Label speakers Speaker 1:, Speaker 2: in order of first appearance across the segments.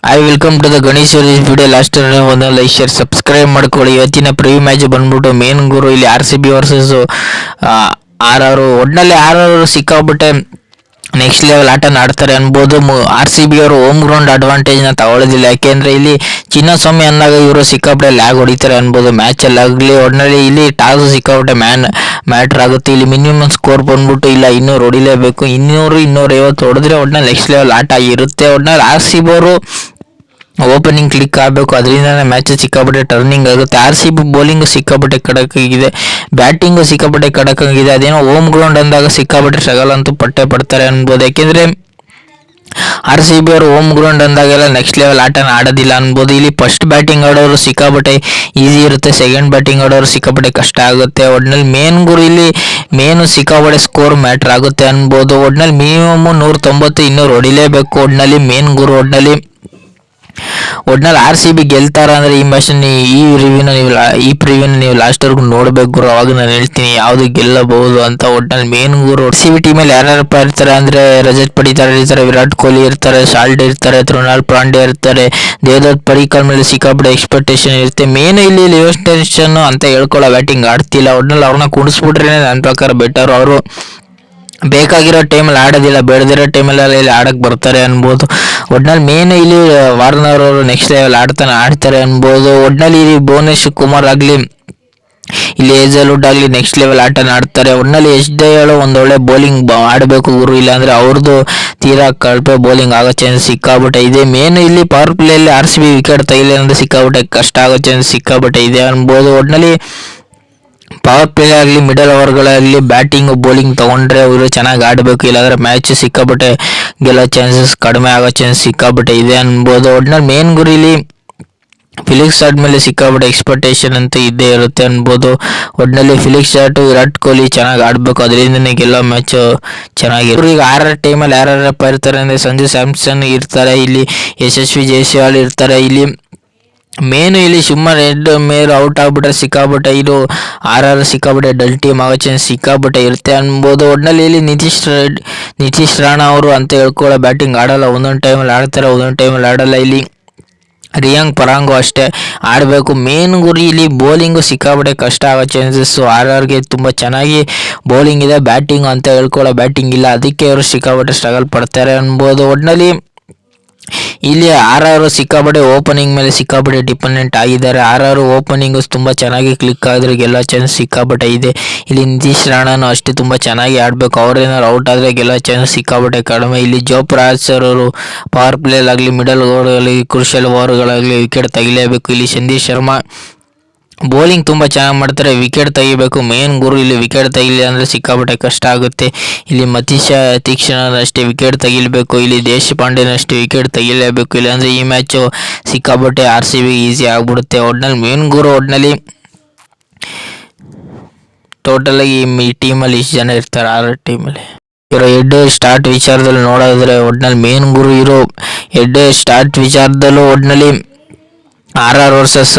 Speaker 1: Hi welcome to the Ganesh video. Last ಒಂದು like share subscribe ಮಾಡ್ಕೊಳ್ಳಿ. ಇವತ್ತಿನ ಪ್ರಿವ್ಯೂ ಮ್ಯಾಚ್ ಬಂದ್ಬಿಟ್ಟು ಮೇನ್ ಗುರು ಇಲ್ಲಿ RCB ವರ್ಸಸ್ RR. ಒಟ್ಟಿನಲ್ಲಿ RR ಸಿಕ್ಕಾಬಿಟ್ಟೆ ನೆಕ್ಸ್ಟ್ ಲೆವೆಲ್ ಆಟ ಆಡ್ತಾರೆ ಅನ್ಬೋದು. RCB ಅವರು ಹೋಮ್ ಗ್ರೌಂಡ್ ಅಡ್ವಾಂಟೇಜ್ನ ತಗೊಳ್ಳೋದಿಲ್ಲ, ಯಾಕೆಂದರೆ ಇಲ್ಲಿ ಚಿನ್ನಸ್ವಾಮಿ ಅಂದಾಗ ಇವರು ಸಿಕ್ಕಾಬಿಟ್ಟೆ ಲ್ಯಾಗ್ ಹೊಡಿತಾರೆ ಅನ್ಬೋದು ಮ್ಯಾಚಲ್ಲಾಗಲಿ. ಒಟ್ಟಿನಲ್ಲಿ ಇಲ್ಲಿ ಟಾಸ್ ಸಿಕ್ಕಾಬಿಟ್ಟೆ ಮ್ಯಾಟ್ರ್ ಆಗುತ್ತೆ. ಇಲ್ಲಿ ಮಿನಿಮಮ್ ಸ್ಕೋರ್ ಬಂದ್ಬಿಟ್ಟು ಇಲ್ಲ 200 ಹೊಡಿಲೇಬೇಕು, 200-250 ಹೊಡೆದ್ರೆ ಒಟ್ಟಿನಲ್ಲಿ ನೆಕ್ಸ್ಟ್ ಲೆವೆಲ್ ಆಟ ಇರುತ್ತೆ. ಒಟ್ಟಿನಲ್ಲಿ RCB ಅವರು ಓಪನಿಂಗ್ ಕ್ಲಿಕ್ ಆಗಬೇಕು, ಅದರಿಂದನೇ ಮ್ಯಾಚ್ ಸಿಕ್ಕಾಪಟ್ಟೆ ಟರ್ನಿಂಗ್ ಆಗುತ್ತೆ. RCB ಬೌಲಿಂಗ್ ಸಿಕ್ಕಾಪಟ್ಟೆ ಕಡಕಾಗಿದೆ, ಬ್ಯಾಟಿಂಗು ಸಿಕ್ಕಾಪಟ್ಟೆ ಕಡಕಾಗಿದೆ. ಅದೇನೋ ಹೋಮ್ ಗ್ರೌಂಡ್ ಅಂದಾಗ ಸಿಕ್ಕಾಪಟ್ಟೆ ಸ್ಟ್ರಗಲ್ ಅಂತೂ ಪಟ್ಟೆ ಪಡ್ತಾರೆ ಅನ್ಬೋದು, ಯಾಕೆಂದರೆ RCB ಅವರು ಹೋಮ್ ಗ್ರೌಂಡ್ ಅಂದಾಗೆಲ್ಲ ನೆಕ್ಸ್ಟ್ ಲೆವೆಲ್ ಆಟನ ಆಡೋದಿಲ್ಲ ಅನ್ಬೋದು. ಇಲ್ಲಿ ಫಸ್ಟ್ ಬ್ಯಾಟಿಂಗ್ ಆಡೋರು ಸಿಕ್ಕಾಪಟ್ಟೆ ಈಸಿ ಇರುತ್ತೆ, ಸೆಕೆಂಡ್ ಬ್ಯಾಟಿಂಗ್ ಆಡೋರು ಸಿಕ್ಕಾಪಟ್ಟೆ ಕಷ್ಟ ಆಗುತ್ತೆ. ಒಟ್ಟಿನಲ್ಲಿ ಮೇನ್ ಗುರು ಇಲ್ಲಿ ಮೇನು ಸಿಕ್ಕಾಪಟ್ಟೆ ಸ್ಕೋರ್ ಮ್ಯಾಟ್ರ್ ಆಗುತ್ತೆ ಅನ್ಬೋದು. ಒಟ್ಟಿನಲ್ಲಿ ಮಿನಿಮಮ್ 190-200 ಹೊಡಿಲೇಬೇಕು. ಒಟ್ಟಿನಲ್ಲಿ ಮೇನ್ ಗುರು ಒಟ್ಟಿನಲ್ಲಿ RCB ಗೆಲ್ತಾರ ಅಂದರೆ ಈ ಮ್ಯಾಚ್ ಈ ಪ್ರಿವ್ಯೂನ ನೀವು ಲಾಸ್ಟ್ವರೆಗೂ ನೋಡಬೇಕು ಗುರು, ಅವಾಗ ನಾನು ಹೇಳ್ತೀನಿ ಯಾವುದು ಗೆಲ್ಲಬಹುದು ಅಂತ. ಒಟ್ಟಿನಲ್ಲಿ ಮೇನ್ ಗುರು RCB ಟೀಮಲ್ಲಿ ಯಾರ್ಯಾರಪ್ಪ ಇರ್ತಾರೆ ಅಂದರೆ ರಜತ್ ಪಡಿತಾರ್ ಇರ್ತಾರೆ, ವಿರಾಟ್ ಕೊಹ್ಲಿ ಇರ್ತಾರೆ, ಸಾಲ್ಟ್ ಇರ್ತಾರೆ, ಕೃಣಾಲ್ ಪಾಂಡ್ಯ ಇರ್ತಾರೆ, ದೇವದತ್ ಪಡಿಕ್ಕಲ್ ಮೇಲೆ ಸಿಕ್ಕಾಪಟ್ಟೆ ಎಕ್ಸ್ಪೆಕ್ಟೇಷನ್ ಇರುತ್ತೆ. ಮೇನ್ ಇಲ್ಲಿ ಲಿವರ್ಸ್ಟೇಷನ್ ಅಂತ ಹೇಳ್ಕೊಳ್ಳೋ ಬ್ಯಾಟಿಂಗ್ ಆಡ್ತಿಲ್ಲ. ಒಟ್ಟಿನಲ್ಲಿ ಅವ್ರನ್ನ ಕುಣಿಸ್ಬಿಟ್ರೆ ನನ್ನ ಪ್ರಕಾರ ಬೆಟರ್. ಅವರು ಬೇಕಾಗಿರೋ ಟೈಮಲ್ಲಿ ಆಡೋದಿಲ್ಲ, ಬೇಡದಿರೋ ಟೈಮಲ್ಲಿ ಇಲ್ಲಿ ಆಡಕ್ಕೆ ಬರ್ತಾರೆ ಅನ್ಬೋದು. ಒಟ್ನಲ್ಲಿ ಮೇನ್ ಇಲ್ಲಿ ವಾರ್ನರ್ ಅವರು ನೆಕ್ಸ್ಟ್ ಲೆವೆಲ್ ಆಡ್ತಾರೆ ಅನ್ಬೋದು. ಒಟ್ನಲ್ಲಿ ಇಲ್ಲಿ ಭುವನೇಶ್ವರ್ ಕುಮಾರ್ ಆಗಲಿ, ಇಲ್ಲಿ ಹೇಜಲ್ವುಡ್ ಆಗಲಿ ನೆಕ್ಸ್ಟ್ ಲೆವೆಲ್ ಆಟನ ಆಡ್ತಾರೆ. ಒಟ್ನಲ್ಲಿ HDI ಒಂದೊಳ್ಳೆ ಬೌಲಿಂಗ್ ಆಡಬೇಕು ಗುರು, ಇಲ್ಲಾಂದರೆ ಅವ್ರದ್ದು ತೀರಾ ಕಳಪೆ ಬೌಲಿಂಗ್ ಆಗೋ ಚಾನ್ಸ್ ಸಿಕ್ಕಾಬಿಟ್ಟೆ ಇದೆ. ಮೇನ್ ಇಲ್ಲಿ ಪವರ್ ಪ್ಲೇಯಲ್ಲಿ RCB ವಿಕೆಟ್ ತೆಗಿಲಿಲ್ಲ ಅಂದರೆ ಸಿಕ್ಕಾಬಿಟ್ಟೆ ಕಷ್ಟ ಆಗೋ ಚಾನ್ಸ್ ಸಿಕ್ಕಾಬಿಟ್ಟೆ ಇದೆ ಅನ್ಬೋದು. ಒಟ್ನಲ್ಲಿ ಪವರ್ ಪ್ಲೇ ಆಗಲಿ ಮಿಡಲ್ ಓವರ್ಗಳಾಗಲಿ ಬ್ಯಾಟಿಂಗ್ ಬೌಲಿಂಗ್ ತೊಗೊಂಡ್ರೆ ಅವರು ಚೆನ್ನಾಗಿ ಆಡಬೇಕು, ಇಲ್ಲಾಂದರೆ ಮ್ಯಾಚ್ ಸಿಕ್ಕಾಬಿಟ್ಟೆ ಗೆಲ್ಲೋ ಚಾನ್ಸಸ್ ಕಡಿಮೆ ಆಗೋ ಚಾನ್ಸ್ ಸಿಕ್ಕಾಬಿಟ್ಟೆ ಇದೆ ಅನ್ಬೋದು. ಒಟ್ನಲ್ಲಿ ಮೇನ್ ಗುರಿಲಿ ಫಿಲಿಕ್ಸ್ ಸ್ಟಾರ್ಟ್ ಮೇಲೆ ಸಿಕ್ಕಾಬಿಟ್ಟೆ ಎಕ್ಸ್ಪೆಕ್ಟೇಷನ್ ಅಂತ ಇದ್ದೇ ಇರುತ್ತೆ ಅನ್ಬೋದು. ಒಟ್ಟಿನಲ್ಲಿ ಫಿಲಿಕ್ಸ್ ಸ್ಟಾರ್ಟು ವಿರಾಟ್ ಕೊಹ್ಲಿ ಚೆನ್ನಾಗಿ ಆಡಬೇಕು, ಅದರಿಂದನೇ ಗೆಲ್ಲೋ ಮ್ಯಾಚು ಚೆನ್ನಾಗಿರುತ್ತೆ. ಈಗ RR ಟೈಮಲ್ಲಿ ಯಾರ್ಯಾರಪ್ಪ ಇರ್ತಾರೆ ಅಂದರೆ ಸಂಜು ಸ್ಯಾಮ್ಸನ್ ಇರ್ತಾರೆ, ಇಲ್ಲಿ ಯಶಸ್ವಿ ಜೈಸ್ವಾಲ್ ಇರ್ತಾರೆ. ಇಲ್ಲಿ ಮೇನು ಇಲ್ಲಿ ಸುಮ್ಮನೆ ರೆಡ್ ಮೇಲ್ ಔಟ್ ಆಗ್ಬಿಟ್ರೆ ಸಿಕ್ಕಾಬಿಟ್ಟೆ ಇದು RR ಸಿಕ್ಕಾಬಿಟ್ಟೆ ಡಲ್ ಟೀಮ್ ಆಗೋ ಚಾನ್ಸ್ ಸಿಕ್ಕಾಬಿಟ್ಟೆ ಇರುತ್ತೆ ಅನ್ಬೋದು. ಒಟ್ಟಿನಲ್ಲಿ ಇಲ್ಲಿ ನಿತೀಶ್ ರಾಣಾ ಅವರು ಅಂತ ಹೇಳ್ಕೊಳ್ಳೋ ಬ್ಯಾಟಿಂಗ್ ಆಡಲ್ಲ, ಒಂದೊಂದು ಟೈಮಲ್ಲಿ ಆಡ್ತಾರೆ, ಒಂದೊಂದು ಟೈಮಲ್ಲಿ ಆಡಲ್ಲ. ಇಲ್ಲಿ ರಿಯಾಂಗ್ ಪರಾಂಗು ಅಷ್ಟೇ ಆಡಬೇಕು. ಮೇನ್ ಗುರಿ ಇಲ್ಲಿ ಬೌಲಿಂಗು ಸಿಕ್ಕಾಬಿಟ್ಟೆ ಕಷ್ಟ ಆಗೋ ಚಾನ್ಸಸ್ಸು. RRಗೆ ತುಂಬ ಚೆನ್ನಾಗಿ ಬೌಲಿಂಗ್ ಇದೆ, ಬ್ಯಾಟಿಂಗ್ ಅಂತ ಹೇಳ್ಕೊಳ್ಳೋ ಬ್ಯಾಟಿಂಗ್ ಇಲ್ಲ, ಅದಕ್ಕೆ ಅವರು ಸಿಕ್ಕಾಬಿಟ್ಟೆ ಸ್ಟ್ರಗಲ್ ಪಡ್ತಾರೆ ಅನ್ಬೋದು. ಒಟ್ಟಿನಲ್ಲಿ ಇಲ್ಲಿ RR ಸಿಕ್ಕಾಪಟ್ಟೆ ಓಪನಿಂಗ್ ಮೇಲೆ ಸಿಕ್ಕಾಪಟ್ಟೆ ಡಿಪೆಂಡೆಂಟ್ ಆಗಿದ್ದಾರೆ. RR ಓಪನಿಂಗು ತುಂಬ ಚೆನ್ನಾಗಿ ಕ್ಲಿಕ್ ಆಗಿದ್ರೆ ಗೆಲ್ಲೋ ಚಾನ್ಸ್ ಸಿಕ್ಕಾಪಟ್ಟೆ ಇದೆ. ಇಲ್ಲಿ ನಿತೀಶ್ ರಾಣಾನು ಅಷ್ಟೇ ತುಂಬ ಚೆನ್ನಾಗಿ ಆಡಬೇಕು, ಅವ್ರೇನಾದ್ರು ಔಟ್ ಆದರೆ ಗೆಲ್ಲೋ ಚಾನ್ಸ್ ಸಿಕ್ಕಾಪಟ್ಟೆ ಕಡಿಮೆ. ಇಲ್ಲಿ ಜೋಪ್ರಾಜ್ ಅವರು ಪವರ್ ಪ್ಲೇಲಾಗಲಿ ಮಿಡಲ್ ಓವರ್ಗಳಾಗಲಿ ಕ್ರೂಷಿಯಲ್ ಓವರ್ಗಳಾಗಲಿ ವಿಕೆಟ್ ತೆಗಿಲೇಬೇಕು. ಇಲ್ಲಿ ಸಂದೀಪ್ ಶರ್ಮಾ ಬೌಲಿಂಗ್ ತುಂಬ ಚೆನ್ನಾಗಿ ಮಾಡ್ತಾರೆ, ವಿಕೆಟ್ ತೆಗಿಬೇಕು. ಮೇನ್ ಗುರು ಇಲ್ಲಿ ವಿಕೆಟ್ ತೆಗಿಲಿ ಅಂದರೆ ಸಿಕ್ಕಾಪಟ್ಟೆ ಕಷ್ಟ ಆಗುತ್ತೆ. ಇಲ್ಲಿ ಮತೀಶ ತೀಕ್ಷ್ಣನ ಅಷ್ಟೇ ವಿಕೆಟ್ ತೆಗಿಲೇಬೇಕು, ಇಲ್ಲಿ ದೇಶಪಾಂಡೆನ ಅಷ್ಟೇ ವಿಕೆಟ್ ತೆಗಿಲೇಬೇಕು, ಇಲ್ಲಾಂದರೆ ಈ ಮ್ಯಾಚು ಸಿಕ್ಕಾಪಟ್ಟೆ RCB ಈಸಿ ಆಗ್ಬಿಡುತ್ತೆ. ಒಟ್ಟಿನಲ್ಲಿ ಮೇನ್ ಗುರು ಒಟ್ಟಿನಲ್ಲಿ ಟೋಟಲಾಗಿ ಈ ಟೀಮಲ್ಲಿ ಇಷ್ಟು ಜನ ಇರ್ತಾರೆ RR ಟೀಮಲ್ಲಿ. ಇರೋ ಹೆಡ್ ಸ್ಟಾರ್ಟ್ ವಿಚಾರದಲ್ಲಿ ನೋಡೋದ್ರೆ ಒಟ್ಟಿನಲ್ಲಿ ಮೇನ್ ಗುರು ಇರೋ ಹೆಡ್ ಸ್ಟಾರ್ಟ್ ವಿಚಾರದಲ್ಲೂ ಒಟ್ಟಿನಲ್ಲಿ RR ವರ್ಸಸ್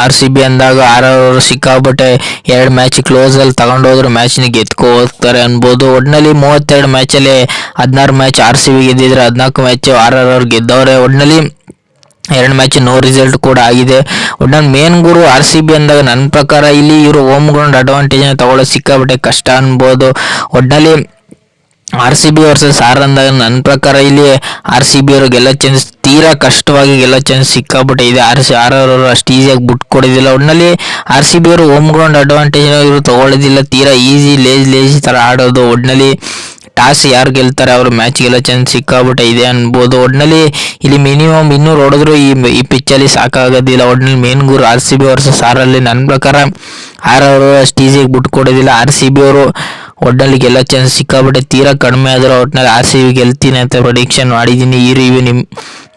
Speaker 1: RCB ಅಂದಾಗ RR ಅವರು ಸಿಕ್ಕಾಬಿಟ್ಟೆ 2 ಮ್ಯಾಚ್ ಕ್ಲೋಸಲ್ಲಿ ತಗೊಂಡೋದ್ರು ಮ್ಯಾಚ್ನ ಗೆದ್ಕೊ ಹೋಗ್ತಾರೆ ಅನ್ಬೋದು. ಒಟ್ಟಿನಲ್ಲಿ 32 ಮ್ಯಾಚಲ್ಲಿ 16 ಮ್ಯಾಚ್ RCB ಗೆದ್ದಿದ್ರೆ 14 ಮ್ಯಾಚ್ RR ಅವ್ರು ಗೆದ್ದವ್ರೆ. ಒಟ್ಟಿನಲ್ಲಿ 2 ಮ್ಯಾಚ್ ನೋ ರಿಸಲ್ಟ್ ಕೂಡ ಆಗಿದೆ. ಒಟ್ಟಿನಲ್ಲಿ ಮೇನ್ ಗುರು RCB ಅಂದಾಗ ನನ್ನ ಪ್ರಕಾರ ಇಲ್ಲಿ ಇವರು ಹೋಮ್ ಗ್ರೌಂಡ್ ಅಡ್ವಾಂಟೇಜ್ನ ತಗೊಳ್ಳೋದು ಸಿಕ್ಕಾಬಿಟ್ಟೆ ಕಷ್ಟ ಅನ್ಬೋದು. ಒಟ್ಟಿನಲ್ಲಿ RCB ವರ್ಸಸ್ RR ಅಂದಾಗ ನನ್ನ ಪ್ರಕಾರ ಇಲ್ಲಿ RCB ಅವರು ಗೆಲ್ಲೋ ಚಾನ್ಸ್ ತೀರಾ ಕಷ್ಟವಾಗಿ ಗೆಲ್ಲೋ ಚಾನ್ಸ್ ಸಿಕ್ಕಾಬಿಟ್ಟೆ ಇದೆ. RR ಅವರು ಅಷ್ಟು ಈಸಿಯಾಗಿ ಬಿಟ್ಕೊಡೋದಿಲ್ಲ. ಒಟ್ಟಿನಲ್ಲಿ RCB ಅವರು ಹೋಮ್ ಗ್ರೌಂಡ್ ಅಡ್ವಾಂಟೇಜ್ ಇವರು ತೊಗೊಳ್ಳೋದಿಲ್ಲ, ತೀರಾ ಈಸಿ ಲೇಜಿ ಥರ ಆಡೋದು. ಒಟ್ಟಿನಲ್ಲಿ ಟಾಸ್ ಯಾರು ಗೆಲ್ತಾರೆ ಅವರು ಮ್ಯಾಚ್ ಗೆಲ್ಲೋ ಚಾನ್ಸ್ ಸಿಕ್ಕಾಬಿಟ್ಟೆ ಇದೆ ಅನ್ಬೋದು. ಒಟ್ಟಿನಲ್ಲಿ ಇಲ್ಲಿ ಮಿನಿಮಮ್ 200 ಹೊಡೆದ್ರು ಈ ಪಿಚ್ಚಲ್ಲಿ ಸಾಕಾಗೋದಿಲ್ಲ. ಒಟ್ಟಿನಲ್ಲಿ ಮೇನ್ ಗುರು RCB ವರ್ಸಸ್ RR ನನ್ನ ಪ್ರಕಾರ RR ಅವರು ಅಷ್ಟು ಈಸಿಯಾಗಿ ಬಿಟ್ಕೊಡೋದಿಲ್ಲ. RCB ಅವರು ಒಟ್ಟಿನಲ್ಲಿ ಗೆಲ್ಲೋ ಚಾನ್ಸ್ ಸಿಕ್ಕಾಬಿಟ್ಟೆ ತೀರಾ ಕಡಿಮೆ ಆದರೂ ಒಟ್ಟಿನಲ್ಲಿ RCB ಗೆಲ್ತೀನಿ ಅಂತ ಪ್ರೊಡಿಕ್ಷನ್ ಮಾಡಿದ್ದೀನಿ.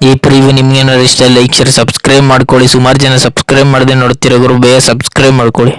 Speaker 1: ಈ ಪ್ರಿವ್ಯೂ ನಿಮ್ಗೇನಾದ್ರು ಇಷ್ಟ ಲೈಕ್ ಶೇರ್ ಸಬ್ಸ್ಕ್ರೈಬ್ ಮಾಡ್ಕೊಳ್ಳಿ. ಸುಮಾರು ಜನ ಸಬ್ಸ್ಕ್ರೈಬ್ ಮಾಡದೆ ನೋಡ್ತಿರೋ ಗುರು, ಬೇಗ ಸಬ್ಸ್ಕ್ರೈಬ್ ಮಾಡ್ಕೊಳ್ಳಿ.